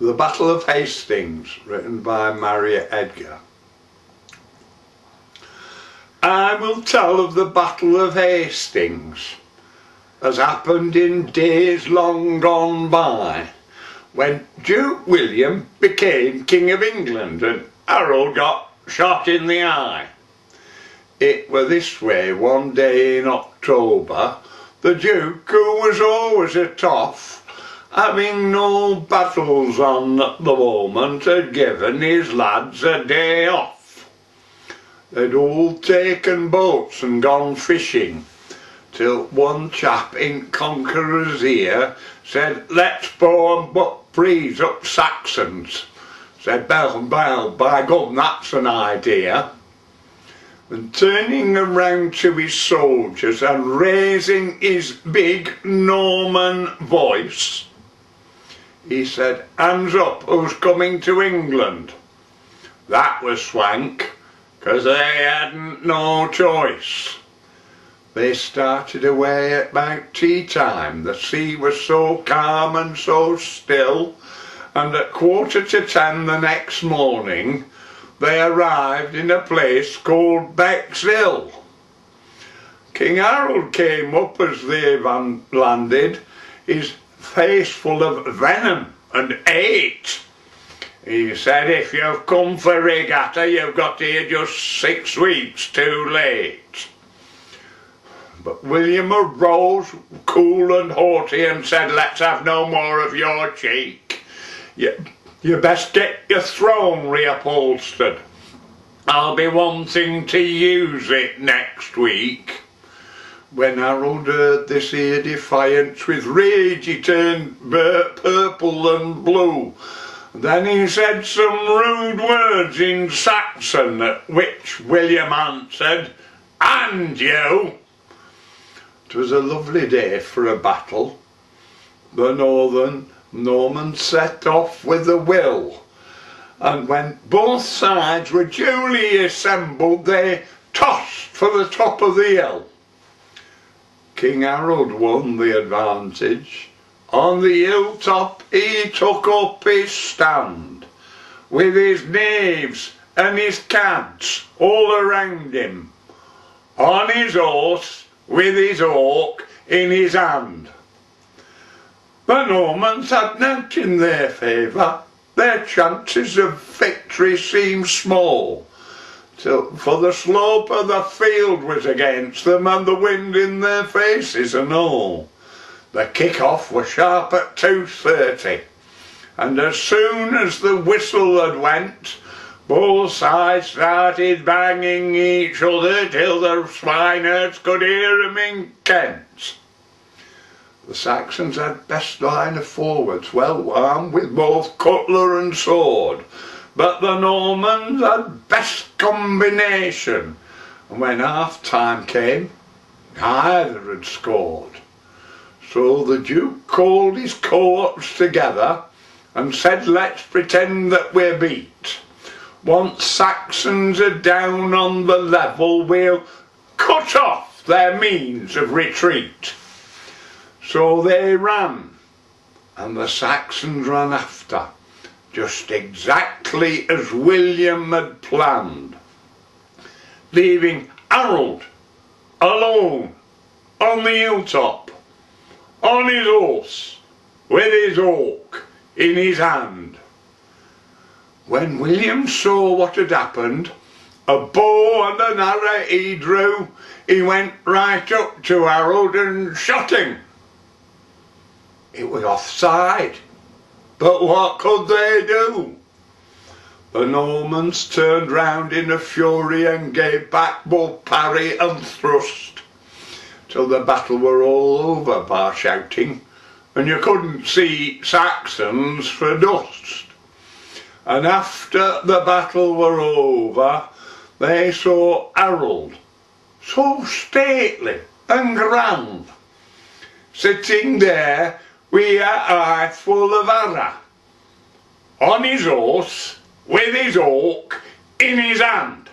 The Battle of Hastings, written by Marriott, Edgar. I will tell of the Battle of Hastings, as happened in days long gone by, when Duke William became King of England and Harold got shot in the eye. It were this way: one day in October, the Duke, who was always a toff, having no battles on at the moment, had given his lads a day off. They'd all taken boats and gone fishing, till one chap in Conqueror's ear said, "Let's go and buck breeze up Saxons." Said, "Bell, by gum, that's an idea." And turning around to his soldiers and raising his big Norman voice, he said, "Hands up, who's coming to England?" That was swank, 'cause they hadn't no choice. They started away at about tea time. The sea was so calm and so still, and at 10:15 the next morning they arrived in a place called Bexhill. King Harold came up as they landed, his face full of venom and hate. He said, "If you've come for regatta, you've got here just 6 weeks too late." But William arose cool and haughty and said, "Let's have no more of your cheek. You best get your throne reupholstered. I'll be wanting to use it next week." When Harold heard this here defiance, with rage he turned purple and blue. Then he said some rude words in Saxon, at which William answered, "And you?" 'Twas a lovely day for a battle. The Normans set off with a will, and when both sides were duly assembled, they tossed for the top of the hill. King Harold won the advantage. On the hilltop he took up his stand, with his knaves and his cads all around him, on his horse with his hawk in his hand. The Normans had nought in their favour. Their chances of victory seemed small, for the slope of the field was against them and the wind in their faces and all. The kick-off was sharp at 2:30, and as soon as the whistle had went, both sides started banging each other till the swineherds could hear 'em in Kent. The Saxons had best line of forwards, well armed with both cutler and sword, but the Normans had best combination, and when half-time came, neither had scored. So the Duke called his cohorts together and said, "Let's pretend that we're beat. Once Saxons are down on the level, we'll cut off their means of retreat." So they ran, and the Saxons ran after, just exactly as William had planned, leaving Harold alone on the hilltop, on his horse, with his hawk in his hand. When William saw what had happened, a bow and an arrow he drew, he went right up to Harold and shot him. It was offside, but what could they do? The Normans turned round in a fury and gave back both parry and thrust, till the battle were all over by shouting, and you couldn't see Saxons for dust. And after the battle were over, they saw Harold, so stately and grand, sitting there with a eye full of arrow, on his horse with his hawk in his hand.